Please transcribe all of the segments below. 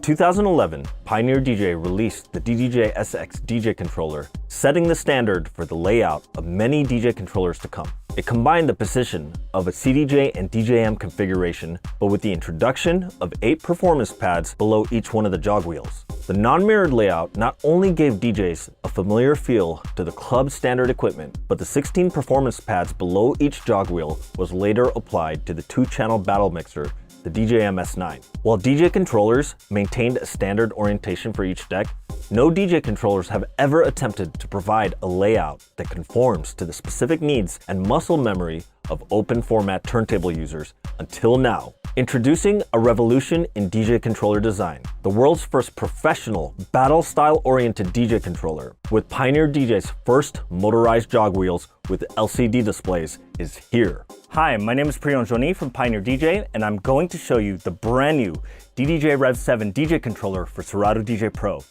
2011, Pioneer DJ released the DDJ SX DJ controller, setting the standard for the layout of many DJ controllers to come. It combined the position of a CDJ and DJM configuration, but with the introduction of 8 performance pads below each one of the jog wheels. The non-mirrored layout not only gave DJs a familiar feel to the club standard equipment, but the 16 performance pads below each jog wheel was later applied to the 2-channel battle mixer, the DJM S9. While DJ controllers maintained a standard orientation for each deck, no DJ controllers have ever attempted to provide a layout that conforms to the specific needs and muscle memory of open format turntable users until now. Introducing a revolution in DJ controller design, the world's first professional battle-style oriented DJ controller with Pioneer DJ's first motorized jog wheels with LCD displays is here. Hi, my name is Pionner from Pioneer DJ, and I'm going to show you the brand new DDJ Rev7 DJ controller for Serato DJ Pro.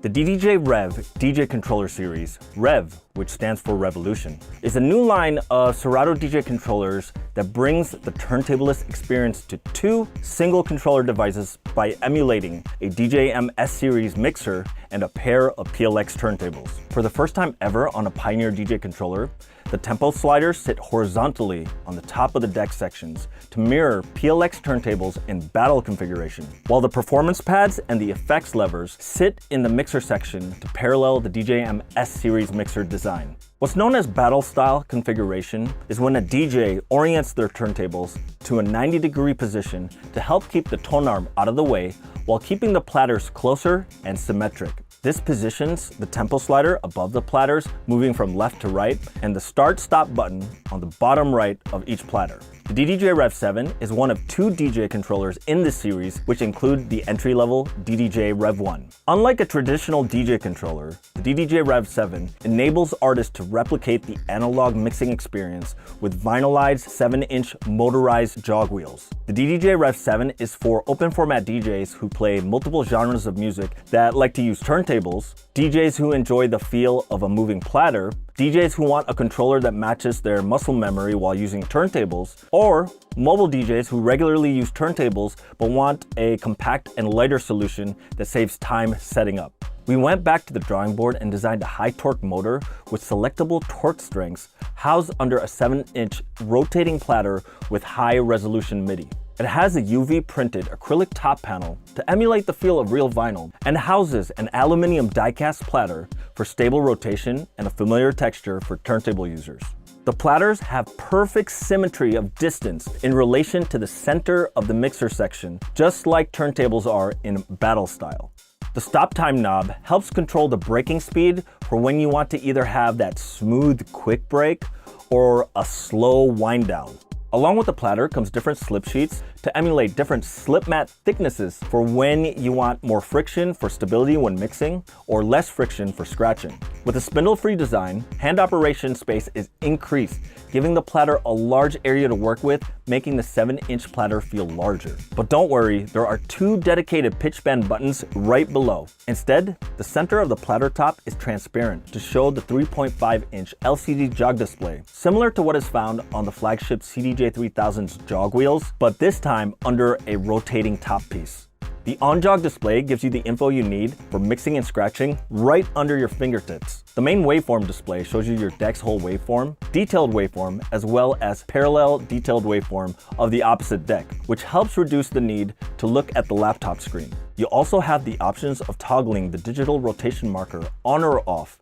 The DDJ Rev DJ controller series, Rev, which stands for Revolution, is a new line of Serato DJ controllers that brings the turntablist experience to 2 single controller devices by emulating a DJM S-Series mixer and a pair of PLX turntables. For the first time ever on a Pioneer DJ controller, the tempo sliders sit horizontally on the top of the deck sections to mirror PLX turntables in battle configuration, while the performance pads and the effects levers sit in the mixer section to parallel the DJM S-Series mixer design. What's known as battle style configuration is when a DJ orients their turntables to a 90-degree position to help keep the tone arm out of the way while keeping the platters closer and symmetric. This positions the tempo slider above the platters, moving from left to right, and the start-stop button on the bottom right of each platter. The DDJ Rev7 is one of 2 DJ controllers in this series, which include the entry-level DDJ Rev1. Unlike a traditional DJ controller, the DDJ Rev7 enables artists to replicate the analog mixing experience with vinylized 7-inch motorized jog wheels. The DDJ Rev7 is for open-format DJs who play multiple genres of music that like to use turntables, DJs who enjoy the feel of a moving platter, DJs who want a controller that matches their muscle memory while using turntables, or mobile DJs who regularly use turntables but want a compact and lighter solution that saves time setting up. We went back to the drawing board and designed a high-torque motor with selectable torque strengths housed under a 7-inch rotating platter with high-resolution MIDI. It has a UV-printed acrylic top panel to emulate the feel of real vinyl and houses an aluminum die-cast platter for stable rotation and a familiar texture for turntable users. The platters have perfect symmetry of distance in relation to the center of the mixer section, just like turntables are in battle style. The stop time knob helps control the breaking speed for when you want to either have that smooth quick break or a slow wind down. Along with the platter comes different slip sheets to emulate different slip mat thicknesses for when you want more friction for stability when mixing or less friction for scratching. With a spindle-free design, hand operation space is increased, giving the platter a large area to work with, making the 7-inch platter feel larger. But don't worry, there are 2 dedicated pitch bend buttons right below. Instead, the center of the platter top is transparent to show the 3.5-inch LCD jog display, similar to what is found on the flagship CDJ 3000's jog wheels, but this time under a rotating top piece. The on-jog display gives you the info you need for mixing and scratching right under your fingertips. The main waveform display shows you your deck's whole waveform, detailed waveform, as well as parallel detailed waveform of the opposite deck, which helps reduce the need to look at the laptop screen. You also have the options of toggling the digital rotation marker on or off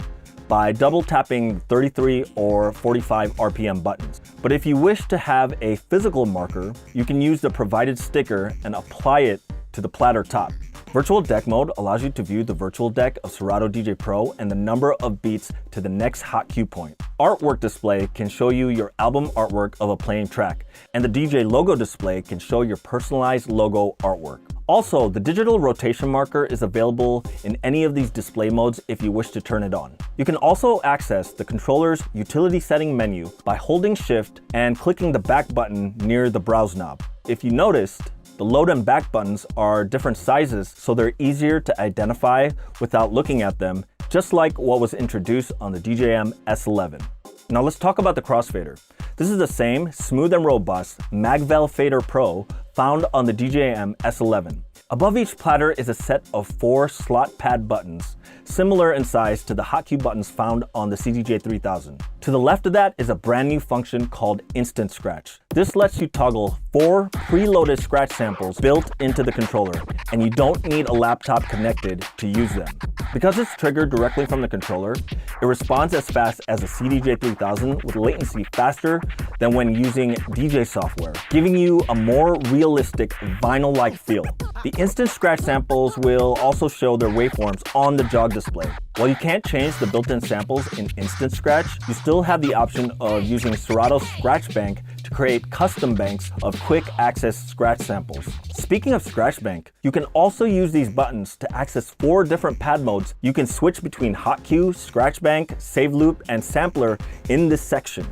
by double tapping 33 or 45 RPM buttons. But if you wish to have a physical marker, you can use the provided sticker and apply it to the platter top. Virtual deck mode allows you to view the virtual deck of Serato DJ Pro and the number of beats to the next hot cue point. Artwork display can show you your album artwork of a playing track, and the DJ logo display can show your personalized logo artwork. Also, the digital rotation marker is available in any of these display modes if you wish to turn it on. You can also access the controller's utility setting menu by holding Shift and clicking the back button near the browse knob. If you noticed, the load and back buttons are different sizes, so they're easier to identify without looking at them, just like what was introduced on the DJM S11. Now let's talk about the crossfader. This is the same smooth and robust Magvel Fader Pro found on the DJM S11. Above each platter is a set of 4 slot pad buttons, similar in size to the hotkey buttons found on the CDJ3000. To the left of that is a brand new function called Instant Scratch. This lets you toggle 4 preloaded scratch samples built into the controller, and you don't need a laptop connected to use them. Because it's triggered directly from the controller, it responds as fast as a CDJ3000 with latency faster than when using DJ software, giving you a more realistic vinyl-like feel. The Instant Scratch samples will also show their waveforms on the jog display. While you can't change the built-in samples in Instant Scratch, you still have the option of using Serato's Scratch Bank to create custom banks of quick access scratch samples. Speaking of Scratch Bank, you can also use these buttons to access 4 different pad modes. You can switch between Hot Cue, Scratch Bank, Save Loop, and Sampler in this section.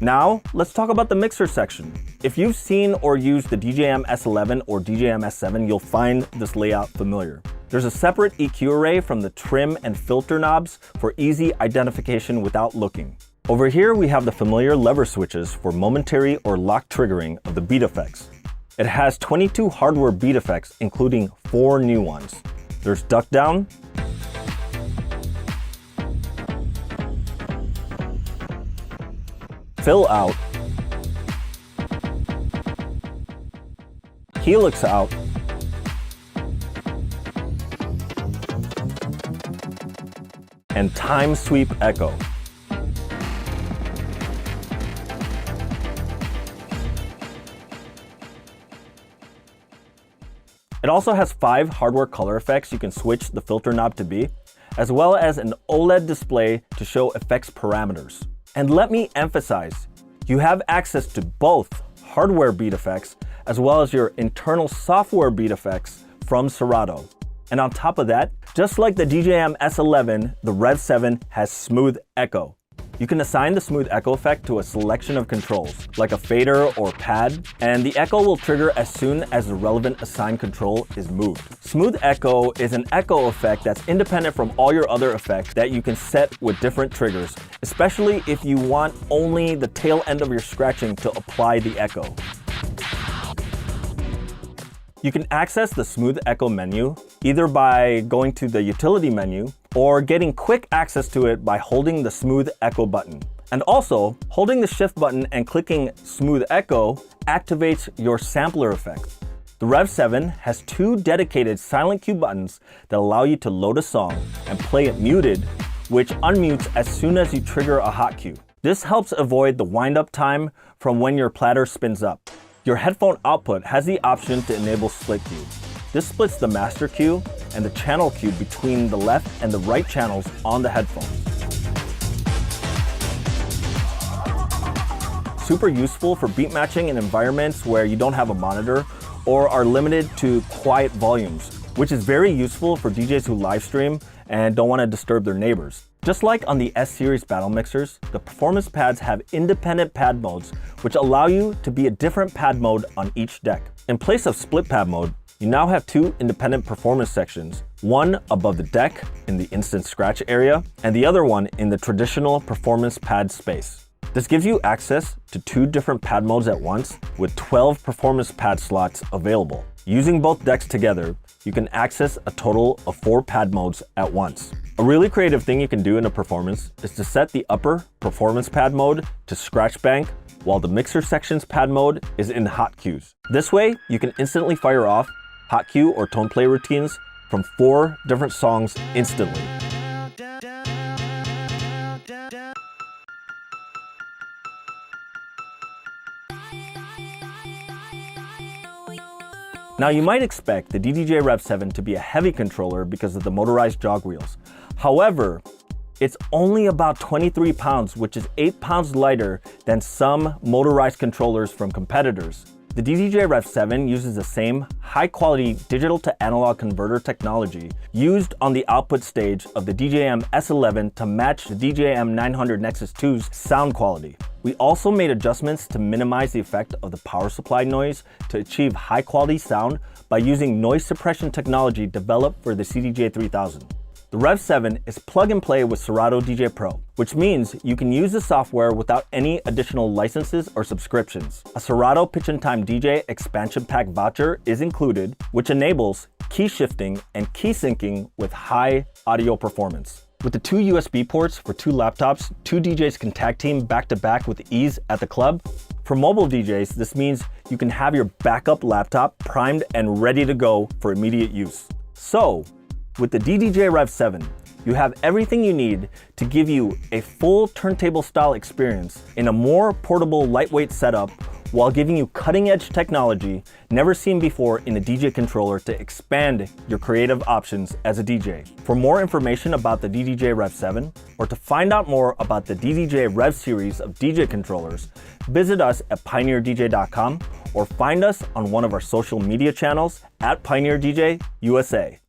Now, let's talk about the mixer section. If you've seen or used the DJM S11 or DJM S7, you'll find this layout familiar. There's a separate EQ array from the trim and filter knobs for easy identification without looking. Over here, we have the familiar lever switches for momentary or lock triggering of the beat effects. It has 22 hardware beat effects, including 4 new ones. There's duck down, fill out, helix out, and time sweep echo. It also has 5 hardware color effects you can switch the filter knob to be, as well as an OLED display to show effects parameters. And let me emphasize, you have access to both hardware beat effects as well as your internal software beat effects from Serato. And on top of that, just like the DJM S11, the Rev7 has smooth echo. You can assign the smooth echo effect to a selection of controls, like a fader or pad, and the echo will trigger as soon as the relevant assigned control is moved. Smooth echo is an echo effect that's independent from all your other effects that you can set with different triggers, especially if you want only the tail end of your scratching to apply the echo. You can access the Smooth Echo menu either by going to the Utility menu or getting quick access to it by holding the Smooth Echo button. And also, holding the Shift button and clicking Smooth Echo activates your sampler effect. The Rev7 has 2 dedicated silent cue buttons that allow you to load a song and play it muted, which unmutes as soon as you trigger a hot cue. This helps avoid the wind-up time from when your platter spins up. Your headphone output has the option to enable split cue. This splits the master cue and the channel cue between the left and the right channels on the headphones. Super useful for beat matching in environments where you don't have a monitor or are limited to quiet volumes, which is very useful for DJs who live stream and don't want to disturb their neighbors. Just like on the S-Series battle mixers, the performance pads have independent pad modes, which allow you to be a different pad mode on each deck. In place of split pad mode, you now have 2 independent performance sections, one above the deck in the instant scratch area, and the other one in the traditional performance pad space. This gives you access to 2 different pad modes at once with 12 performance pad slots available. Using both decks together, you can access a total of 4 pad modes at once. A really creative thing you can do in a performance is to set the upper performance pad mode to Scratch Bank while the mixer section's pad mode is in hot cues. This way, you can instantly fire off hot cue or tone play routines from 4 different songs instantly. Now you might expect the DDJ Rev7 to be a heavy controller because of the motorized jog wheels. However, it's only about 23 pounds, which is 8 pounds lighter than some motorized controllers from competitors. The DDJ Rev7 uses the same high-quality digital-to-analog converter technology used on the output stage of the DJM S11 to match the DJM 900 Nexus 2's sound quality. We also made adjustments to minimize the effect of the power supply noise to achieve high-quality sound by using noise suppression technology developed for the CDJ3000. The Rev7 is plug and play with Serato DJ Pro, which means you can use the software without any additional licenses or subscriptions. A Serato Pitch and Time DJ expansion pack voucher is included, which enables key shifting and key syncing with high audio performance. With the 2 USB ports for 2 laptops, 2 DJs can tag team back to back with ease at the club. For mobile DJs, this means you can have your backup laptop primed and ready to go for immediate use. So, with the DDJ Rev7, you have everything you need to give you a full turntable style experience in a more portable, lightweight setup while giving you cutting-edge technology never seen before in a DJ controller to expand your creative options as a DJ. For more information about the DDJ Rev7 or to find out more about the DDJ Rev series of DJ controllers, visit us at pioneerdj.com or find us on one of our social media channels at Pioneer DJ USA.